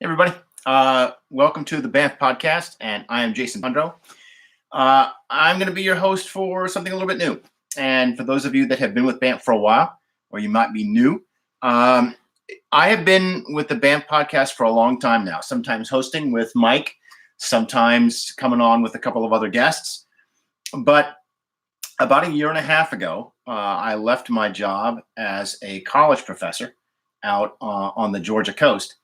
Everybody. Welcome to the BAMF podcast, and I am Jason Tondro. I'm going to be your host for something a little bit new. And for those of you that have been with BAMF for a while, or you might be new, I have been with the BAMF podcast for a long time now, sometimes hosting with Mike, sometimes coming on with a couple of other guests. But about a year and a half ago, I left my job as a college professor out on the Georgia coast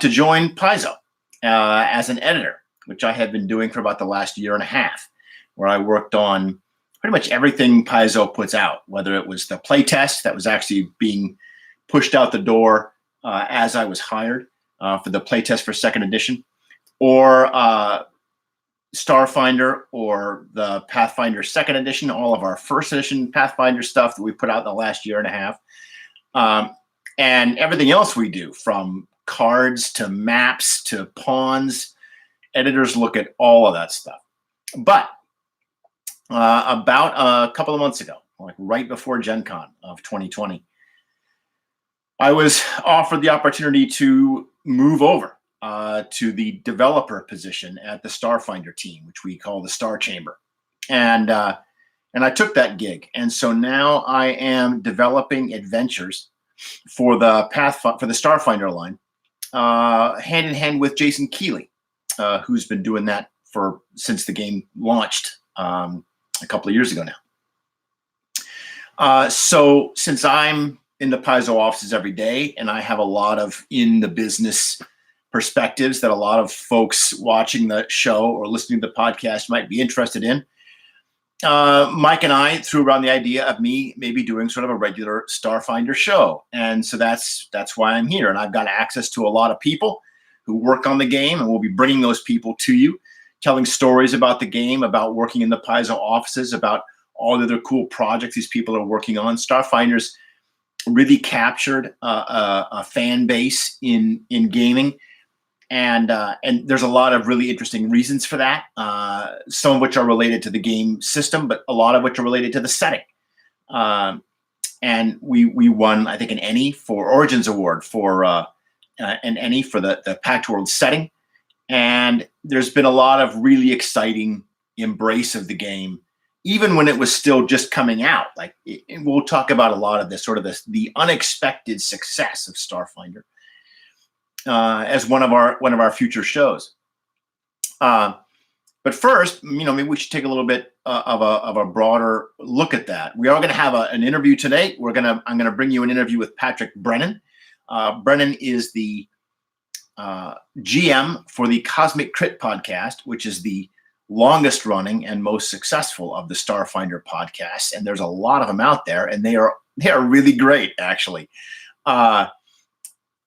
to join Paizo as an editor, which I have been doing for about the last year and a half, where I worked on pretty much everything Paizo puts out, whether it was the playtest that was actually being pushed out the door as I was hired for the playtest for second edition, or Starfinder, or the Pathfinder second edition, all of our first edition Pathfinder stuff that we put out in the last year and a half, and everything else we do, from cards to maps to pawns. Editors look at all of that stuff. But about a couple of months ago, like right before Gen Con of 2020, I was offered the opportunity to move over to the developer position at the Starfinder team, which we call the Star Chamber. And I took that gig. And so now I am developing adventures for the Starfinder line, hand in hand with Jason Keeley, who's been doing that since the game launched a couple of years ago now. So since I'm in the Paizo offices every day, and I have a lot of in the business perspectives that a lot of folks watching the show or listening to the podcast might be interested in, Mike and I threw around the idea of me maybe doing sort of a regular Starfinder show. And so that's why I'm here. And I've got access to a lot of people who work on the game, and we'll be bringing those people to you, telling stories about the game, about working in the Paizo offices, about all the other cool projects these people are working on. Starfinder's really captured a fan base in gaming. And there's a lot of really interesting reasons for that, some of which are related to the game system, but a lot of which are related to the setting. And we won, I think, an Ennie for Origins Award for an Ennie for the Packed World setting. And there's been a lot of really exciting embrace of the game, even when it was still just coming out. Like, we'll talk about a lot of this, sort of the unexpected success of Starfinder as one of our future shows. But first, maybe we should take a little bit of a broader look at that. We are going to have an interview today. I'm going to bring you an interview with Patrick Brennan. Brennan is the GM for the Cosmic Crit podcast, which is the longest running and most successful of the Starfinder podcasts. And there's a lot of them out there, and they are really great, actually.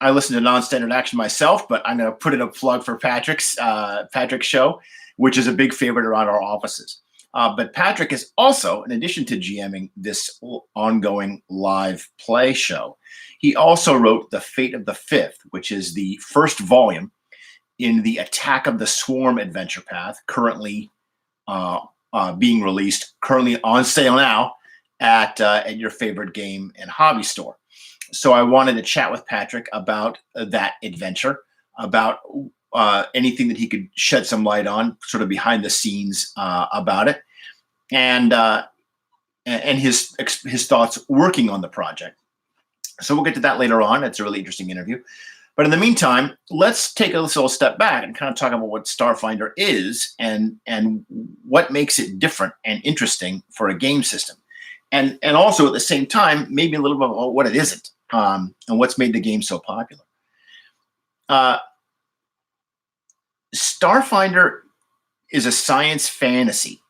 I listen to Non-Standard Action myself, but I'm going to put in a plug for Patrick's show, which is a big favorite around our offices. But Patrick is also, in addition to GMing this ongoing live play show, he also wrote The Fate of the Fifth, which is the first volume in the Attack of the Swarm adventure path, currently being released, currently on sale now at your favorite game and hobby store. So I wanted to chat with Patrick about that adventure, about anything that he could shed some light on, sort of behind the scenes about it, and his thoughts working on the project. So we'll get to that later on. It's a really interesting interview. But in the meantime, let's take a little step back and kind of talk about what Starfinder is and what makes it different and interesting for a game system. And also at the same time, maybe a little bit about what it isn't, and what's made the game so popular. Starfinder is a science fantasy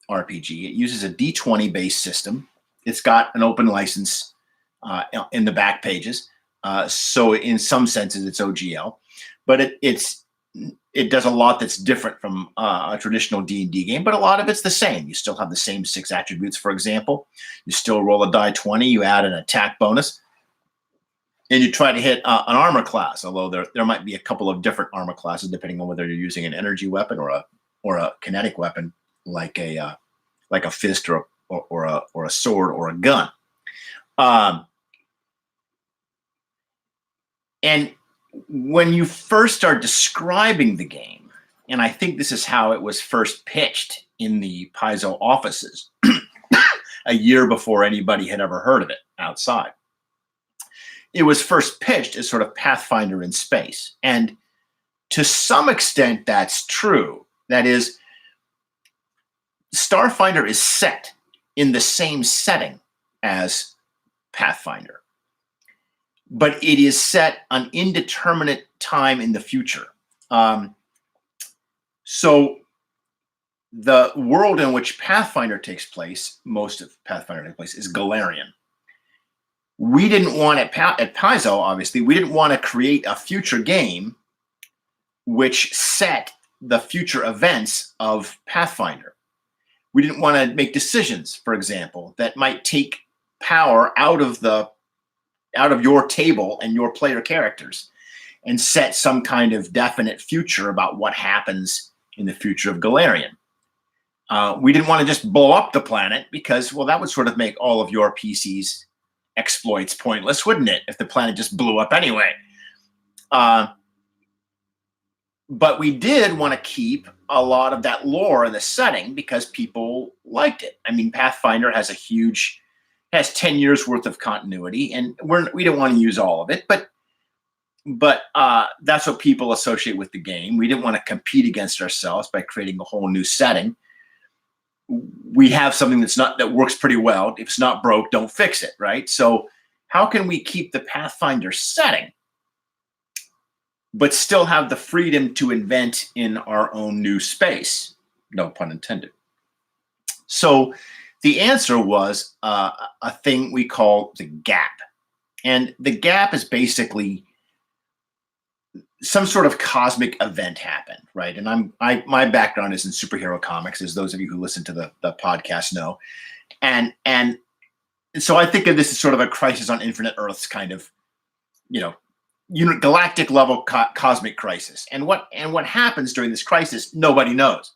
RPG. It uses a D20 based system. It's got an open license in the back pages. So in some senses, it's OGL, but it does a lot that's different from a traditional D&D game, but a lot of it's the same. You still have the same 6 attributes, for example. You still roll a die 20, you add an attack bonus, and you try to hit an armor class, although there might be a couple of different armor classes depending on whether you're using an energy weapon or a kinetic weapon like a fist or a sword or a gun. And when you first start describing the game, and I think this is how it was first pitched in the Paizo offices a year before anybody had ever heard of it outside. It was first pitched as sort of Pathfinder in space. And to some extent, that's true. That is, Starfinder is set in the same setting as Pathfinder, but it is set an indeterminate time in the future. So the world in which Pathfinder takes place, most of Pathfinder takes place, is Galarian. We didn't want at Paizo, obviously, we didn't want to create a future game which set the future events of Pathfinder. We didn't want to make decisions, for example, that might take power out of your table and your player characters and set some kind of definite future about what happens in the future of Galarian. We didn't want to just blow up the planet because, well, that would sort of make all of your PC's exploits pointless, wouldn't it, if the planet just blew up anyway? But we did want to keep a lot of that lore in the setting because people liked it. I mean, Pathfinder has 10 years worth of continuity, and we don't want to use all of it, but that's what people associate with the game. We didn't want to compete against ourselves by creating a whole new setting. We have something that works pretty well. If it's not broke, don't fix it, right? So how can we keep the Pathfinder setting, but still have the freedom to invent in our own new space? No pun intended. So the answer was a thing we call the gap. And the gap is basically some sort of cosmic event happened, right? And my background is in superhero comics, as those of you who listen to the podcast know. And so I think of this as sort of a Crisis on Infinite Earths kind of, galactic level cosmic crisis. And what happens during this crisis, nobody knows.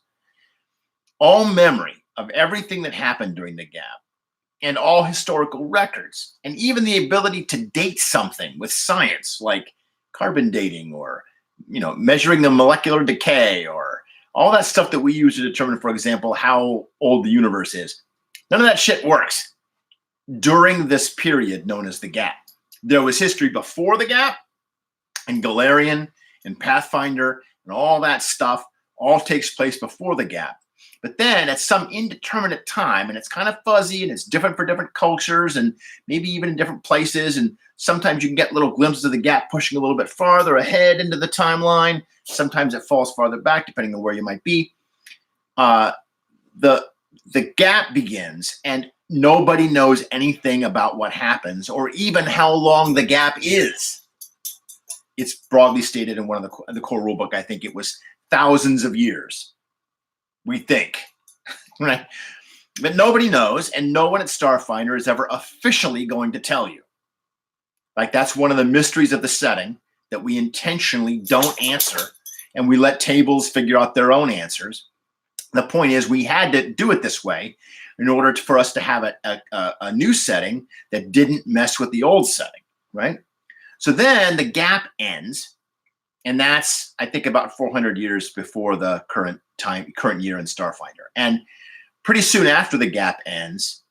All memory of everything that happened during the gap and all historical records, and even the ability to date something with science, like carbon dating or, measuring the molecular decay or all that stuff that we use to determine, for example, how old the universe is. None of that shit works during this period known as the gap. There was history before the gap, and Galarian and Pathfinder and all that stuff all takes place before the gap. But then at some indeterminate time, and it's kind of fuzzy and it's different for different cultures and maybe even in different places. And sometimes you can get little glimpses of the gap pushing a little bit farther ahead into the timeline. Sometimes it falls farther back, depending on where you might be. The gap begins, and nobody knows anything about what happens or even how long the gap is. It's broadly stated in one of the core rulebook. I think it was thousands of years. We think, right? But nobody knows, and no one at Starfinder is ever officially going to tell you. Like, that's one of the mysteries of the setting that we intentionally don't answer, and we let tables figure out their own answers. The point is, we had to do it this way in order for us to have a new setting that didn't mess with the old setting, right? So then the gap ends, and that's, I think, about 400 years before the current year in Starfinder. And pretty soon after the gap ends,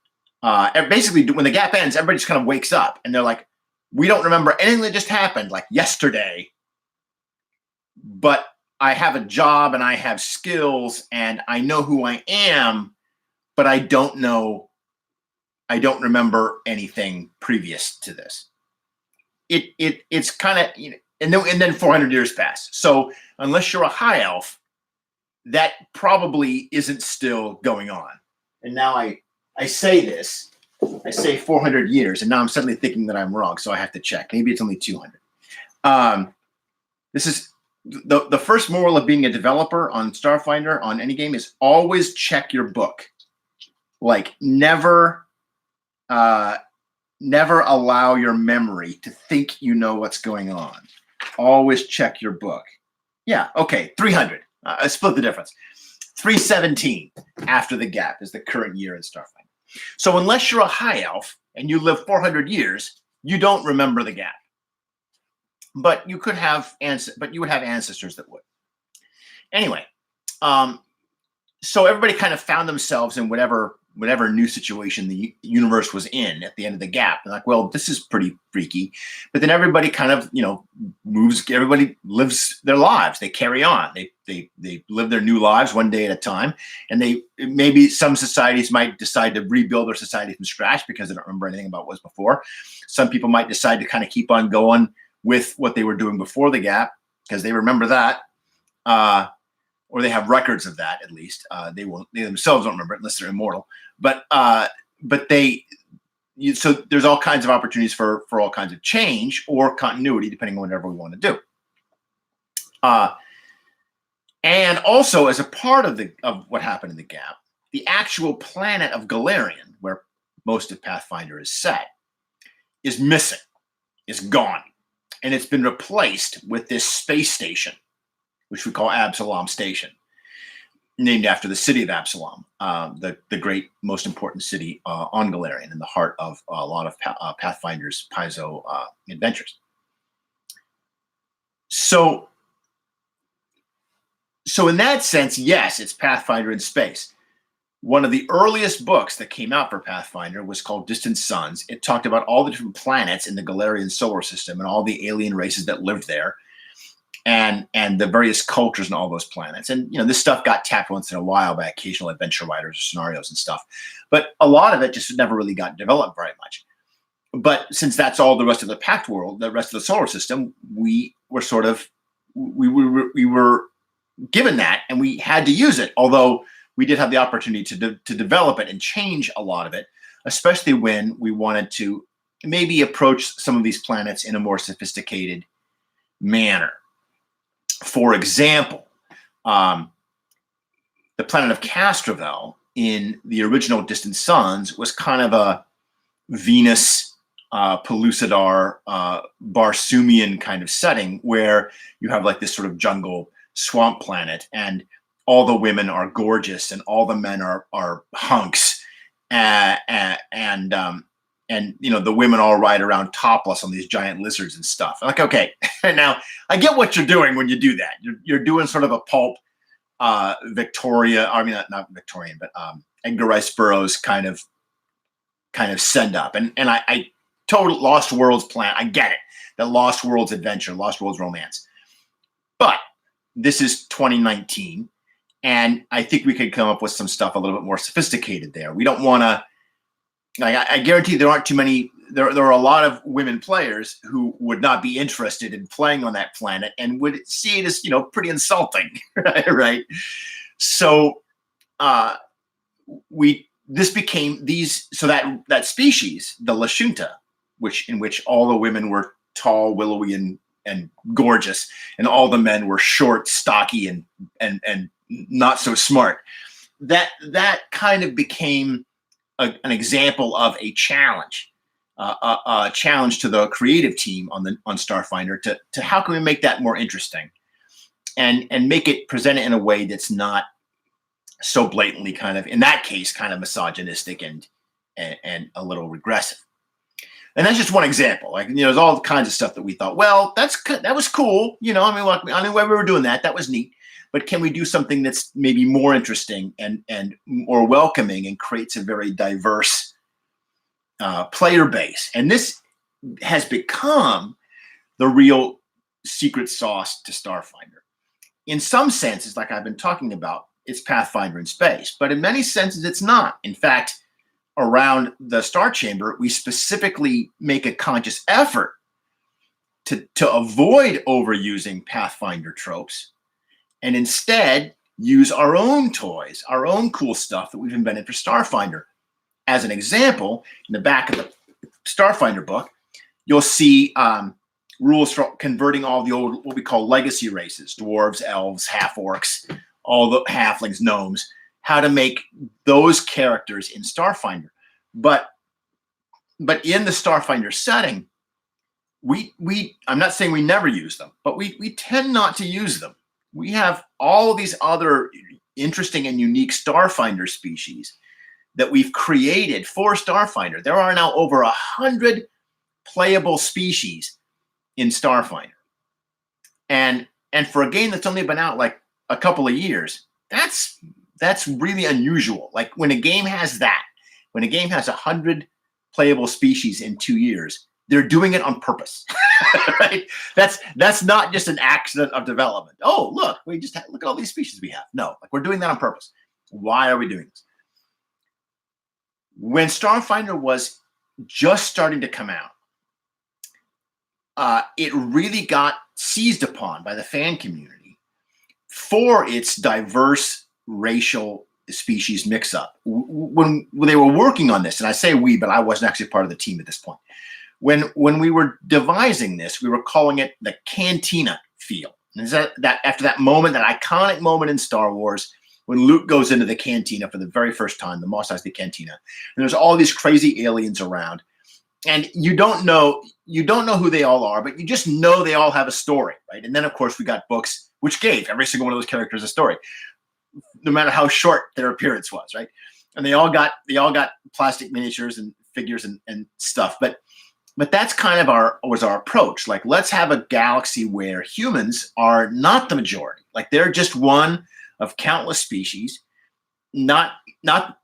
basically when the gap ends, everybody just kind of wakes up and they're like, we don't remember anything that just happened like yesterday, but I have a job and I have skills and I know who I am, but I don't remember anything previous to this. It's kind of, and then 400 years pass. So unless you're a high elf, that probably isn't still going on. And now I say this, I say 400 years, and now I'm suddenly thinking that I'm wrong, so I have to check. Maybe it's only 200. This is the first moral of being a developer on Starfinder, on any game, is always check your book. Like, never allow your memory to think you know what's going on. Always check your book. Yeah, okay, 300. I split the difference. 317 after the gap is the current year in Starfinder. So unless you're a high elf and you live 400 years, you don't remember the gap. but you would have ancestors that would. Anyway, so everybody kind of found themselves in whatever new situation the universe was in at the end of the gap. And like, well, this is pretty freaky. But then everybody kind of, moves. Everybody lives their lives. They carry on. They live their new lives one day at a time. And maybe some societies might decide to rebuild their society from scratch because they don't remember anything about what was before. Some people might decide to kind of keep on going with what they were doing before the gap because they remember that. Or they have records of that, at least. They themselves don't remember it unless they're immortal. But so there's all kinds of opportunities for all kinds of change or continuity, depending on whatever we want to do. And also, as a part of what happened in the gap, the actual planet of Galarian, where most of Pathfinder is set, is missing, is gone, and it's been replaced with this space station, which we call Absalom Station, named after the city of Absalom, the great, most important city on Galarian, in the heart of a lot of Pathfinder's Paizo adventures. So in that sense, yes, it's Pathfinder in space. One of the earliest books that came out for Pathfinder was called Distant Suns. It talked about all the different planets in the Galarian solar system and all the alien races that lived there, and the various cultures on all those planets. And this stuff got tapped once in a while by occasional adventure writers or scenarios and stuff, but a lot of it just never really got developed very much. But since that's all the rest of the Pact world, the rest of the solar system, we were given that, and we had to use it. Although we did have the opportunity to develop it and change a lot of it, especially when we wanted to maybe approach some of these planets in a more sophisticated manner. For example, the planet of Castrovel in the original Distant Suns was kind of a Venus, Pellucidar, Barsoomian kind of setting, where you have like this sort of jungle swamp planet, and all the women are gorgeous and all the men are hunks, and the women all ride around topless on these giant lizards and stuff. Like, okay, now I get what you're doing when you do that. You're doing sort of a pulp Victoria, I mean not Victorian, but Edgar Rice Burroughs kind of send up. And I total Lost Worlds plan. I get it. The Lost Worlds adventure, Lost Worlds romance. But this is 2019, and I think we could come up with some stuff a little bit more sophisticated there. We don't want to, I guarantee there aren't too many, there are a lot of women players who would not be interested in playing on that planet and would see it as, pretty insulting, right? So this became so that species, the Lashunta, in which all the women were tall, willowy, and gorgeous, and all the men were short, stocky, and not so smart. That kind of became an example of a challenge to the creative team on Starfinder to how can we make that more interesting, and make it present it in a way that's not so blatantly kind of, in that case, kind of misogynistic and a little regressive. And that's just one example. Like, there's all kinds of stuff that we thought, well, that was cool. I mean, when we were doing that was neat. But can we do something that's maybe more interesting and more welcoming and creates a very diverse player base? And this has become the real secret sauce to Starfinder. In some senses, like I've been talking about, it's Pathfinder in space. But in many senses, it's not. In fact, around the Star Chamber, we specifically make a conscious effort to avoid overusing Pathfinder tropes, and instead use our own toys, our own cool stuff that we've invented for Starfinder. As an example, in the back of the Starfinder book, you'll see rules for converting all the old, what we call legacy races, dwarves, elves, half-orcs, all the halflings, gnomes, how to make those characters in Starfinder. But in the Starfinder setting, I'm not saying we never use them, but we tend not to use them. We have all of these other interesting and unique Starfinder species that we've created for Starfinder. There are now over 100 playable species in Starfinder. And for a game that's only been out like a couple of years, that's really unusual. Like when a game has 100 playable species in 2 years, they're doing it on purpose, right? That's not just an accident of development. Oh, look, look at all these species we have. No, like we're doing that on purpose. Why are we doing this? When Starfinder was just starting to come out, it really got seized upon by the fan community for its diverse racial species mix-up. When they were working on this, and I say we, but I wasn't actually part of the team at this point. When we were devising this, we were calling it the Cantina Feel. And is that after that moment, that iconic moment in Star Wars, when Luke goes into the cantina for the very first time, the Mos Eisley Cantina, and there's all these crazy aliens around, and you don't know who they all are, but you just know they all have a story, right? And then of course we got books which gave every single one of those characters a story, no matter how short their appearance was, right? And they all got plastic miniatures and figures and stuff, but that's kind of our approach. Like, let's have a galaxy where humans are not the majority. Like, they're just one of countless species, not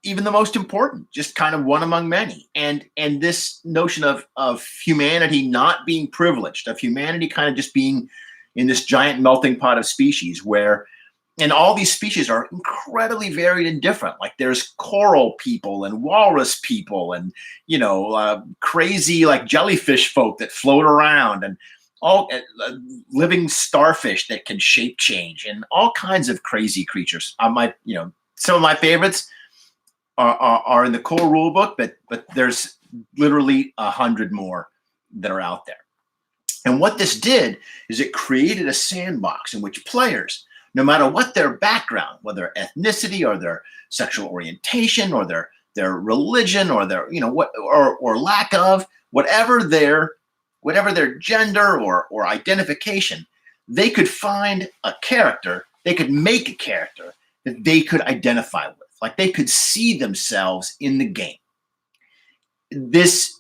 even the most important, just kind of one among many. And this notion of humanity not being privileged, of humanity kind of just being in this giant melting pot of species where, and all these species are incredibly varied and different. Like there's coral people and walrus people and, crazy like jellyfish folk that float around, and all living starfish that can shape change, and all kinds of crazy creatures. Some of my favorites are in the core rule book, but there's literally 100 more that are out there. And what this did is it created a sandbox in which players, no matter what their background, whether ethnicity or their sexual orientation or their religion or their or lack of, whatever their gender or identification, they could find a character, they could make a character that they could identify with, like they could see themselves in the game. This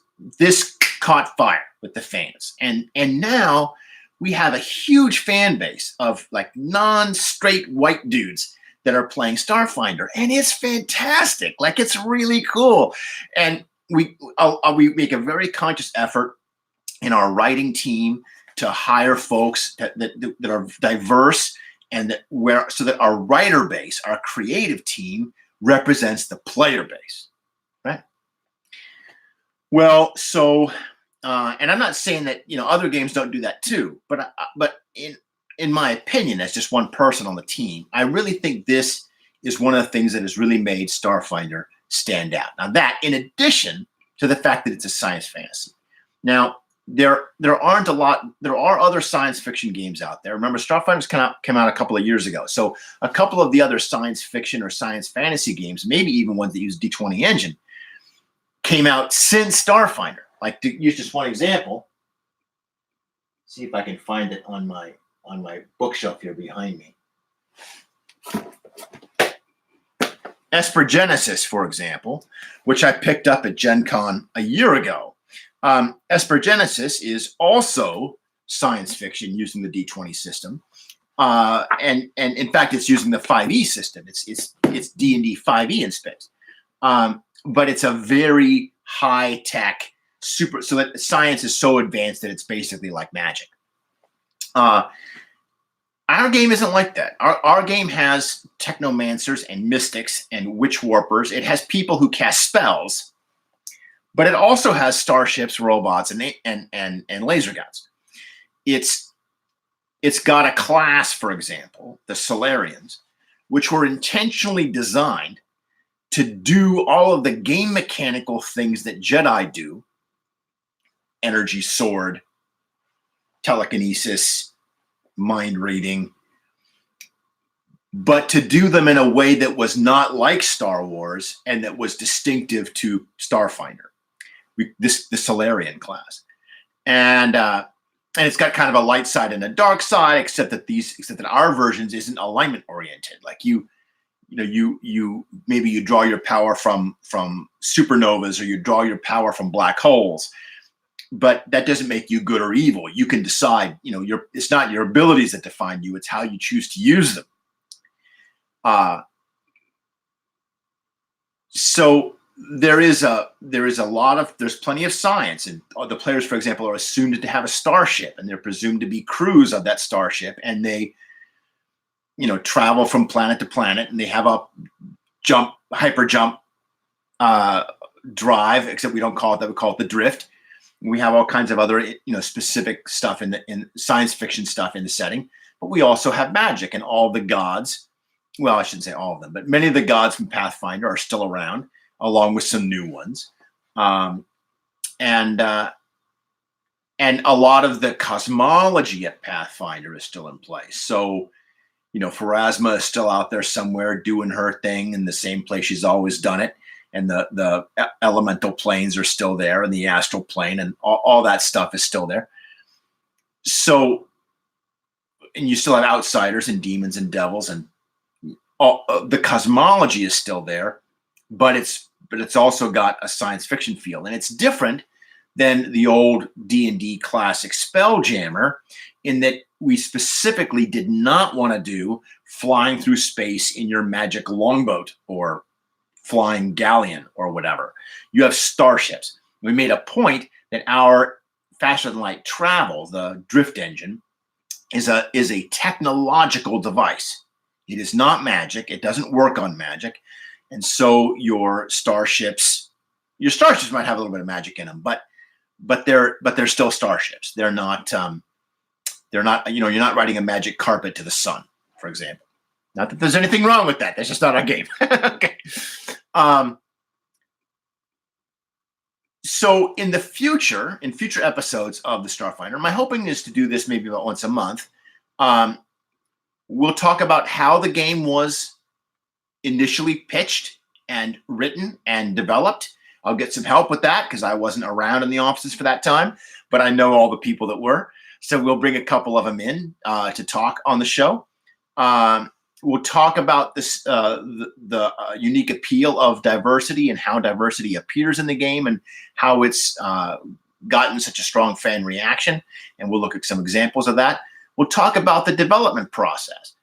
caught fire with the fans, and now we have a huge fan base of like non-straight white dudes that are playing Starfinder, and it's fantastic. Like, it's really cool. And we make a very conscious effort in our writing team to hire folks that are diverse, and so that our writer base, our creative team, represents the player base, right? Well, so. And I'm not saying that other games don't do that too, but in my opinion, as just one person on the team, I really think this is one of the things that has really made Starfinder stand out. Now, that in addition to the fact that it's a science fantasy. Now, there are other science fiction games out there. Remember, Starfinder's came out a couple of years ago, so a couple of the other science fiction or science fantasy games, maybe even ones that use D20 engine, came out since Starfinder. Like, to use just one example, see if I can find it on my bookshelf here behind me. Espergenesis, for example, which I picked up at Gen Con a year ago. Espergenesis is also science fiction using the D20 system, and in fact, it's using the 5e system. It's D&D 5e in space, but it's a very high tech. So that science is so advanced that it's basically like magic. Our game isn't like that. Our game has technomancers and mystics and witch warpers. It has people who cast spells, but it also has starships, robots, and laser guns. It's got a class, for example, the Solarians, which were intentionally designed to do all of the game mechanical things that Jedi do. Energy sword, telekinesis, mind reading, but to do them in a way that was not like Star Wars and that was distinctive to Starfinder, the Solarian class, and it's got kind of a light side and a dark side, except that our versions isn't alignment oriented. Like you maybe you draw your power from supernovas, or you draw your power from black holes. but that doesn't make you good or evil. You can decide, it's not your abilities that define you, it's how you choose to use them. So there's plenty of science, and the players, for example, are assumed to have a starship, and they're presumed to be crews of that starship, and they, travel from planet to planet, and they have a hyper jump drive, except we don't call it that. We call it the drift. We have all kinds of other, specific stuff in science fiction stuff in the setting, but we also have magic, and all the gods. Well, I shouldn't say all of them, but many of the gods from Pathfinder are still around, along with some new ones, and a lot of the cosmology at Pathfinder is still in place. So, Pharasma is still out there somewhere doing her thing in the same place she's always done it. And the elemental planes are still there, and the astral plane, and all that stuff is still there. So, and you still have outsiders and demons and devils, and the cosmology is still there, but it's also got a science fiction feel, and it's different than the old D&D classic Spelljammer, in that we specifically did not want to do flying through space in your magic longboat or flying galleon or whatever. You have starships. We made a point that our faster than light travel, the drift engine, is a technological device. It is not magic. It doesn't work on magic. And so your starships might have a little bit of magic in them, but they're still starships. They're not you're not riding a magic carpet to the sun, for example. Not that there's anything wrong with that. That's just not our game. Okay. So in future episodes of the Starfinder, my hoping is to do this maybe about once a month. We'll talk about how the game was initially pitched and written and developed. I'll get some help with that because I wasn't around in the offices for that time, but I know all the people that were. So we'll bring a couple of them in to talk on the show. We'll talk about this, the unique appeal of diversity and how diversity appears in the game and how it's gotten such a strong fan reaction. And we'll look at some examples of that. We'll talk about the development process.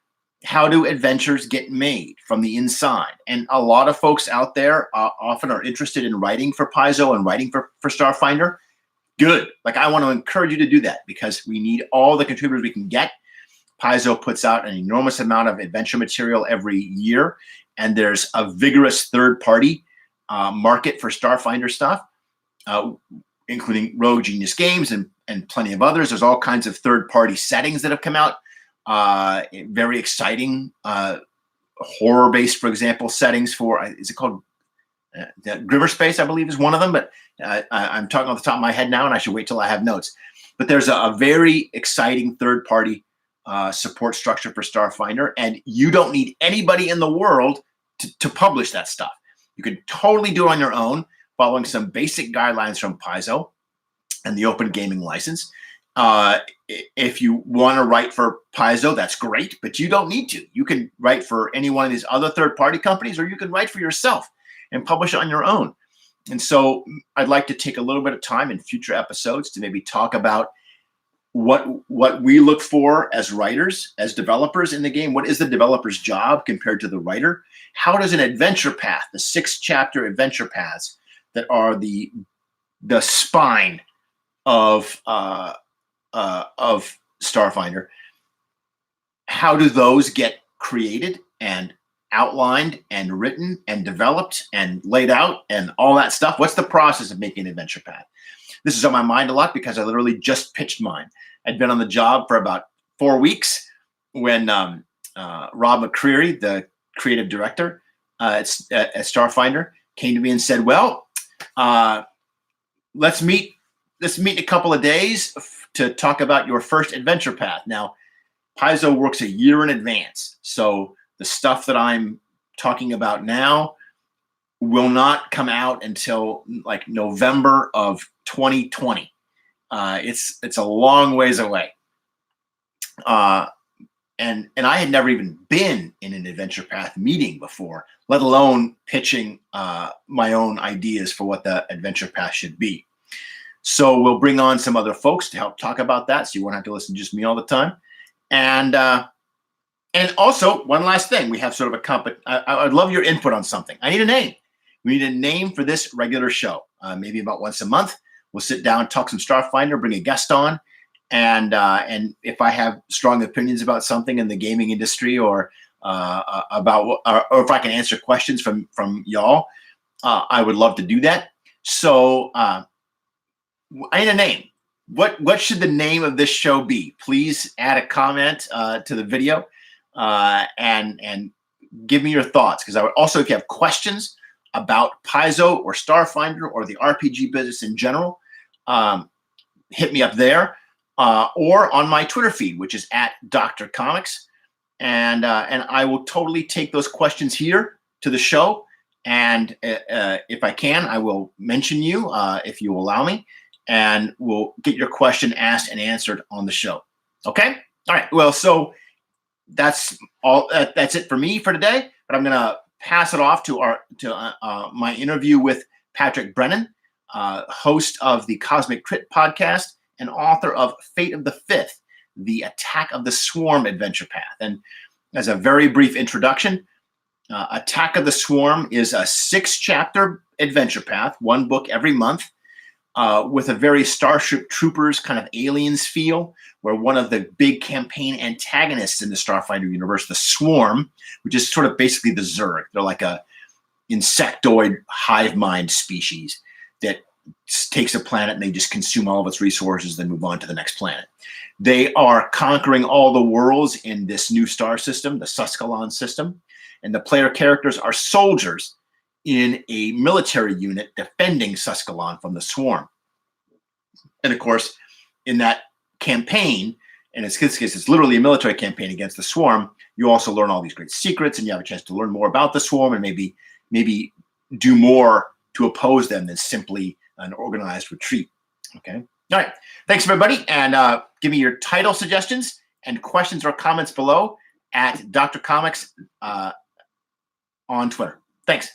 How do adventures get made from the inside? And a lot of folks out there often are interested in writing for Paizo and writing for Starfinder. Good. Like, I want to encourage you to do that because we need all the contributors we can get. Paizo puts out an enormous amount of adventure material every year, and there's a vigorous third-party market for Starfinder stuff, including Rogue Genius Games and plenty of others. There's all kinds of third-party settings that have come out. Very exciting horror-based, for example, settings for, is it called Grimmerspace, I believe is one of them, but I'm talking off the top of my head now, and I should wait till I have notes. But there's a very exciting third-party support structure for Starfinder, and you don't need anybody in the world to publish that stuff. You can totally do it on your own, following some basic guidelines from Paizo and the Open Gaming License. If you want to write for Paizo, that's great, but you don't need to. You can write for any one of these other third-party companies, or you can write for yourself and publish it on your own. And so I'd like to take a little bit of time in future episodes to maybe talk about what we look for as writers, as developers in the game. What is the developer's job compared to the writer? How does an adventure path, the 6-chapter adventure paths that are the spine of Starfinder, how do those get created and outlined and written and developed and laid out and all that stuff? What's the process of making an adventure path? This is on my mind a lot because I literally just pitched mine. I'd been on the job for about 4 weeks when Rob McCreary, the creative director at Starfinder, came to me and said, well, let's meet in a couple of days to talk about your first adventure path. Now, Paizo works a year in advance. So the stuff that I'm talking about now will not come out until like November of 2020. It's a long ways away. And I had never even been in an adventure path meeting before, let alone pitching my own ideas for what the adventure path should be. So we'll bring on some other folks to help talk about that, so you won't have to listen to just me all the time. And also, one last thing, we have sort of a I'd love your input on something. I need a name. We need a name for this regular show. Maybe about once a month, we'll sit down, talk some Starfinder, bring a guest on, and if I have strong opinions about something in the gaming industry, or or if I can answer questions from y'all, I would love to do that. So I need a name. What should the name of this show be? Please add a comment to the video and give me your thoughts, because I would also, if you have questions about Paizo or Starfinder or the RPG business in general, hit me up there or on my Twitter feed, which is at Dr. Comics, and I will totally take those questions here to the show, and if I can, I will mention you if you allow me, and we'll get your question asked and answered on the show. Okay? All right. Well, so that's all. That's it for me for today. But I'm gonna pass it off to my interview with Patrick Brennan, host of the Cosmic Crit podcast and author of Fate of the Fifth, the Attack of the Swarm adventure path. And as a very brief introduction, Attack of the Swarm is a 6-chapter adventure path, one book every month, with a very Starship Troopers kind of aliens feel, where one of the big campaign antagonists in the Starfinder universe, the Swarm, which is sort of basically the Zerg. They're like a insectoid hive mind species that takes a planet and they just consume all of its resources, then move on to the next planet. They are conquering all the worlds in this new star system, the Suskalon system, and the player characters are soldiers in a military unit defending Suskalon from the Swarm. And of course, in that campaign, and in this case, it's literally a military campaign against the Swarm, you also learn all these great secrets, and you have a chance to learn more about the Swarm and maybe do more to oppose them than simply an organized retreat. Okay. All right. Thanks, everybody. And give me your title suggestions and questions or comments below at Dr. Comics on Twitter. Thanks.